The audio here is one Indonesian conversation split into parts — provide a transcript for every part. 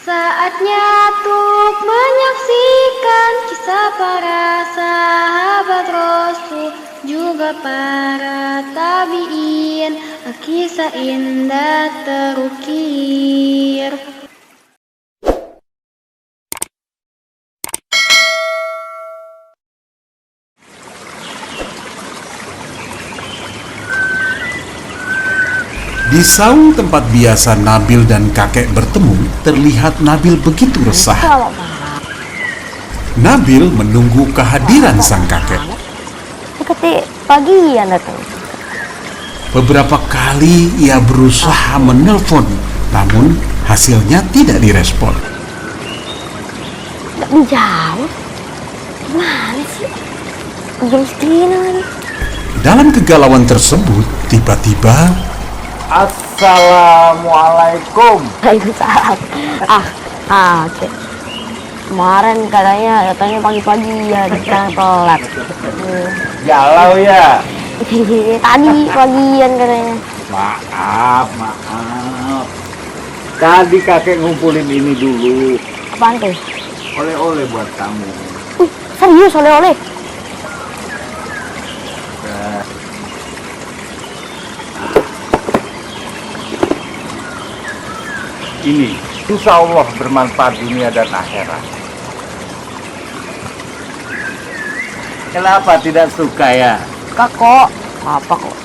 Saatnya untuk menyaksikan kisah para sahabat Rasul, juga para tabi'in, kisah indah terukir. Di saung tempat biasa Nabil dan kakek bertemu, terlihat Nabil begitu resah. Nabil menunggu kehadiran sang kakek. Ketik pagi ya datang. Beberapa kali ia berusaha menelpon, namun hasilnya tidak direspon. Nggak dijawab. Gimana sih? Jam segini. Dalam kegalauan tersebut, tiba-tiba Assalamualaikum. Waalaikumsalam. Oke. Kemarin katanya datangnya pagi-pagi ya, sekarang telat. Galau ya? Tadi pagian katanya. Maaf. Tadi kakek ngumpulin ini dulu. Apaan tuh? Oleh-oleh buat kamu. Serius oleh-oleh? Ini, insya Allah bermanfaat dunia dan akhirat. Kenapa tidak suka ya? Kok? Apa kok?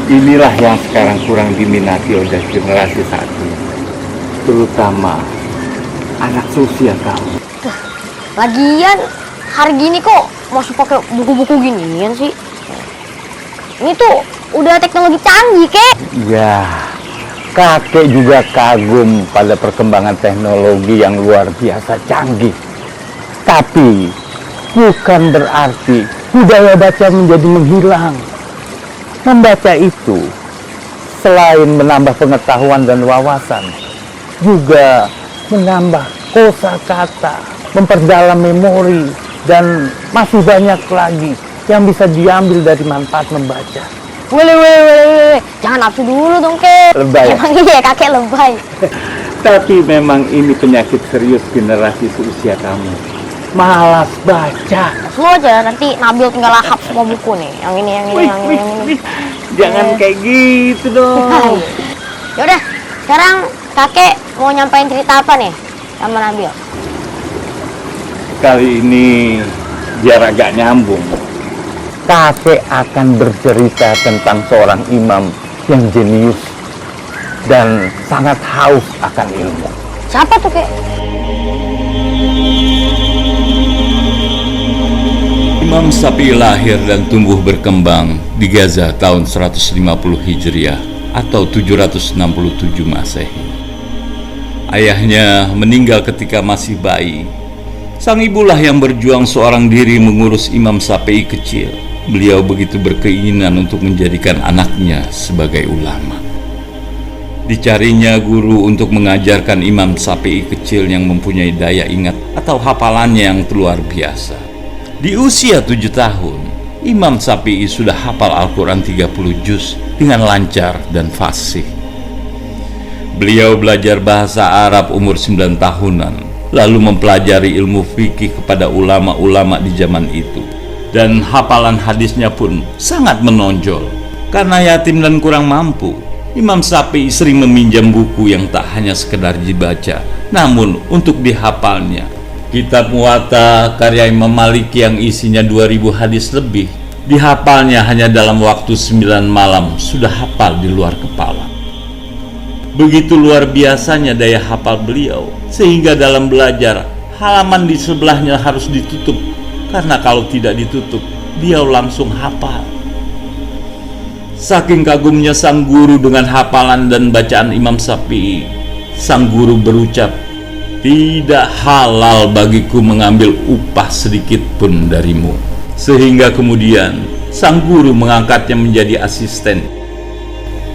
Inilah yang sekarang kurang diminati oleh generasi saat ini, terutama anak seusia kamu. Lagian hari gini kok masih pakai buku-buku ginian sih? Ini tuh udah teknologi canggih, kek. Ya, kakek juga kagum pada perkembangan teknologi yang luar biasa canggih. Tapi bukan berarti budaya baca menjadi menghilang. Membaca itu selain menambah pengetahuan dan wawasan, juga menambah kosakata, memperdalam memori, dan masih banyak lagi yang bisa diambil dari manfaat membaca. Wele. Jangan nafsu dulu dong, kek. Lebay. Emang iya kakek lebay. Tapi memang ini penyakit serius generasi seusia kamu. Malas baca. Semua aja nanti Nabil tinggal lahap semua buku nih. Yang ini. Jangan kayak gitu dong. Yaudah, sekarang kakek mau nyampein cerita apa nih sama Nabil? Kali ini biar agak nyambung. Kakek akan bercerita tentang seorang imam yang jenius dan sangat haus akan ilmu. Siapa tuh, kek? Imam Syafi'i lahir dan tumbuh berkembang di Gaza tahun 150 Hijriah atau 767 Masehi. Ayahnya meninggal ketika masih bayi. Sang ibulah yang berjuang seorang diri mengurus Imam Syafi'i kecil. Beliau begitu berkeinginan untuk menjadikan anaknya sebagai ulama. Dicarinya guru untuk mengajarkan Imam Syafi'i kecil yang mempunyai daya ingat atau hafalannya yang luar biasa. Di usia 7 tahun, Imam Syafi'i sudah hafal Al-Quran 30 juz dengan lancar dan fasih. Beliau belajar bahasa Arab umur 9 tahunan, lalu mempelajari ilmu fikih kepada ulama-ulama di zaman itu. Dan hafalan hadisnya pun sangat menonjol. Karena yatim dan kurang mampu, Imam Syafi'i sering meminjam buku yang tak hanya sekedar dibaca, namun untuk dihafalnya. Kitab Muwatta karya Imam Malik yang isinya 2000 hadis lebih, dihafalnya hanya dalam waktu 9 malam sudah hafal di luar kepala. Begitu luar biasanya daya hafal beliau, sehingga dalam belajar, halaman di sebelahnya harus ditutup, karena kalau tidak ditutup, dia langsung hafal. Saking kagumnya sang guru dengan hafalan dan bacaan Imam Syafi'i, sang guru berucap, "Tidak halal bagiku mengambil upah sedikit pun darimu." Sehingga kemudian sang guru mengangkatnya menjadi asisten.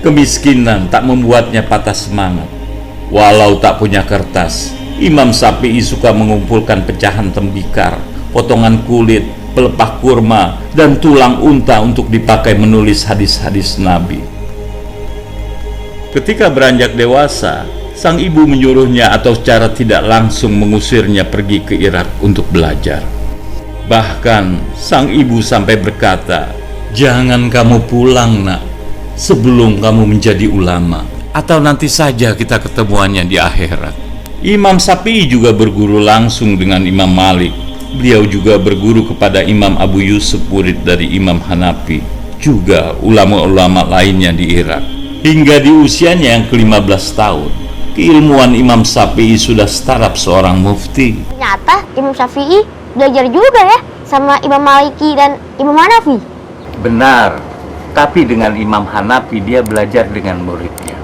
Kemiskinan tak membuatnya patah semangat. Walau tak punya kertas, Imam Syafi'i suka mengumpulkan pecahan tembikar, potongan kulit, pelepah kurma, dan tulang unta untuk dipakai menulis hadis-hadis Nabi. Ketika beranjak dewasa, sang ibu menyuruhnya atau secara tidak langsung mengusirnya pergi ke Irak untuk belajar. Bahkan sang ibu sampai berkata, "Jangan kamu pulang, nak, sebelum kamu menjadi ulama, atau nanti saja kita ketemuannya di akhirat." Imam Syafi'i juga berguru langsung dengan Imam Malik. Beliau juga berguru kepada Imam Abu Yusuf, murid dari Imam Hanafi, juga ulama-ulama lainnya di Irak. Hingga di usianya yang ke-15 tahun, keilmuan Imam Syafi'i sudah setaraf seorang mufti. Ternyata Imam Syafi'i belajar juga ya sama Imam Maliki dan Imam Hanafi. Benar, tapi dengan Imam Hanafi dia belajar dengan muridnya.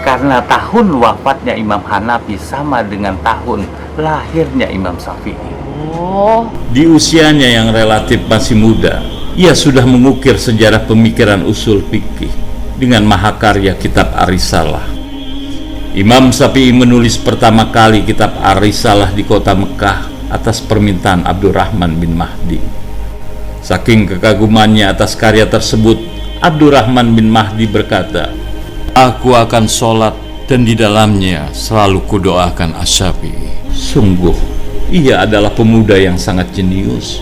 Karena tahun wafatnya Imam Hanafi sama dengan tahun lahirnya Imam Syafi'i. Oh, Di usianya yang relatif masih muda, ia sudah mengukir sejarah pemikiran usul fikih dengan mahakarya kitab Ar-Risalah. Imam Syafi'i menulis pertama kali kitab Ar-Risalah di kota Mekah atas permintaan Abdurrahman bin Mahdi. Saking kekagumannya atas karya tersebut, Abdurrahman bin Mahdi berkata, "Aku akan sholat dan di dalamnya selalu kudoakan Asy-Syafi'i." Sungguh, ia adalah pemuda yang sangat jenius.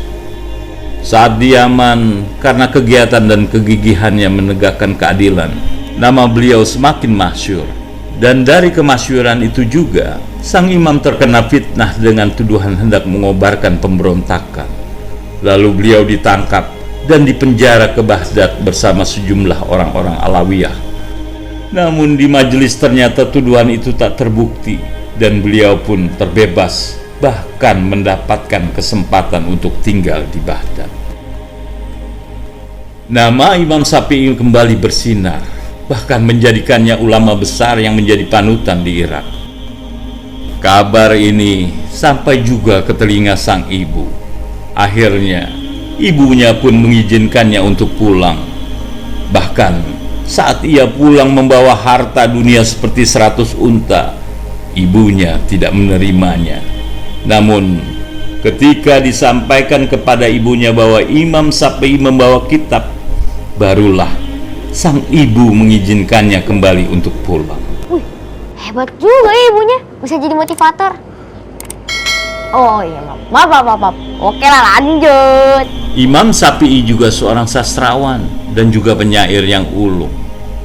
Saat di Yaman, karena kegiatan dan kegigihannya menegakkan keadilan, nama beliau semakin masyhur. Dan dari kemasyhuran itu juga, sang imam terkena fitnah dengan tuduhan hendak mengobarkan pemberontakan. Lalu beliau ditangkap dan dipenjara ke Baghdad bersama sejumlah orang-orang Alawiyah. Namun di majelis ternyata tuduhan itu tak terbukti dan beliau pun terbebas, bahkan mendapatkan kesempatan untuk tinggal di Baghdad. Nama Imam Syafi'i kembali bersinar, bahkan menjadikannya ulama besar yang menjadi panutan di Irak. Kabar ini sampai juga ke telinga sang ibu. Akhirnya, ibunya pun mengizinkannya untuk pulang. Bahkan, saat ia pulang membawa harta dunia seperti 100 unta, ibunya tidak menerimanya. Namun, ketika disampaikan kepada ibunya bahwa Imam Syafi'i membawa kitab, barulah sang ibu mengizinkannya kembali untuk pulang. wih, hebat juga ya ibunya, bisa jadi motivator. Oh iya, maaf. Oke lah, lanjut. Imam Syafi'i juga seorang sastrawan dan juga penyair yang ulung.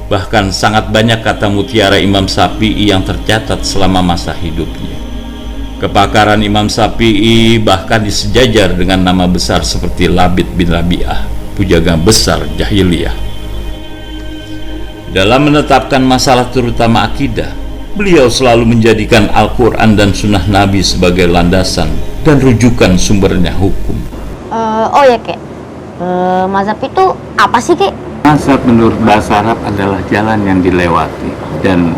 Bahkan sangat banyak kata mutiara Imam Syafi'i yang tercatat selama masa hidupnya. Kepakaran Imam Syafi'i bahkan disejajar dengan nama besar seperti Labid bin Rabi'ah, pujaga besar jahiliyah. Dalam menetapkan masalah terutama akidah, beliau selalu menjadikan Al-Quran dan Sunnah Nabi sebagai landasan dan rujukan sumbernya hukum. Oh ya kek, mazhab itu apa sih kek? Mazhab menurut bahasa Arab adalah jalan yang dilewati, dan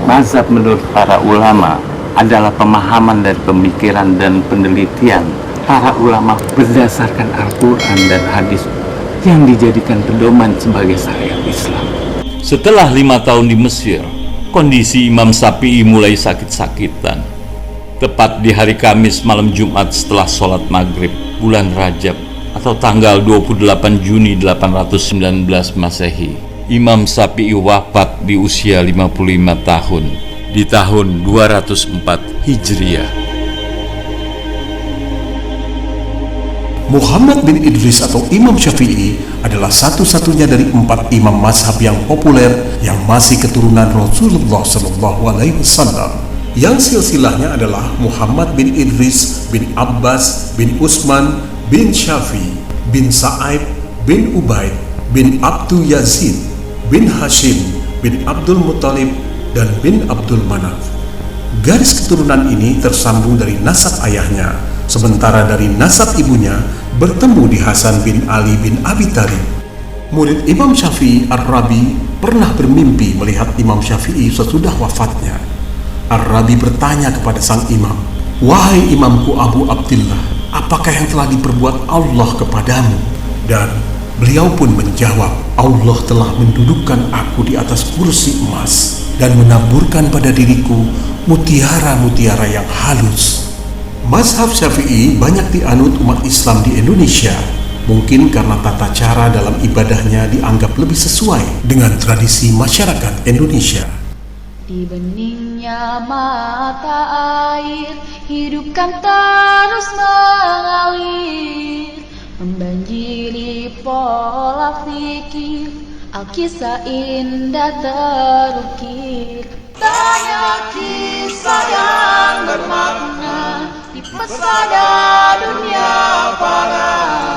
mazhab menurut para ulama adalah pemahaman dari pemikiran dan penelitian para ulama berdasarkan Al-Quran dan hadis yang dijadikan pedoman sebagai syariat Islam. Setelah 5 tahun di Mesir, kondisi Imam Syafi'i mulai sakit-sakitan. Tepat di hari Kamis malam Jumat setelah sholat maghrib bulan Rajab atau tanggal 28 Juni 819 Masehi, Imam Syafi'i wafat di usia 55 tahun di tahun 204 Hijriah. Muhammad bin Idris atau Imam Syafi'i adalah satu-satunya dari 4 imam mazhab yang populer yang masih keturunan Rasulullah SAW. Yang silsilahnya adalah Muhammad bin Idris bin Abbas bin Utsman bin Syafi'i bin Sa'ib bin Ubaid bin Abdu Yazid bin Hashim bin Abdul Muttalib dan bin Abdul Manaf. Garis keturunan ini tersambung dari nasab ayahnya, sementara dari nasab ibunya bertemu di Hasan bin Ali bin Abi Thalib. Murid Imam Syafi'i Ar-Rabi pernah bermimpi melihat Imam Syafi'i sesudah wafatnya. Ar-Rabi bertanya kepada sang imam, "Wahai imamku Abu Abdillah, apakah yang telah diperbuat Allah kepadamu?" Dan beliau pun menjawab, "Allah telah mendudukkan aku di atas kursi emas dan menaburkan pada diriku mutiara-mutiara yang halus." Mazhab Syafi'i banyak dianut umat Islam di Indonesia, mungkin karena tata cara dalam ibadahnya dianggap lebih sesuai dengan tradisi masyarakat Indonesia. Di beningnya mata air, hidup kan terus mengalir, membanjiri pola pikir, Alkisah indah terukir. Banyak kisah yang bermakna di pesada dunia para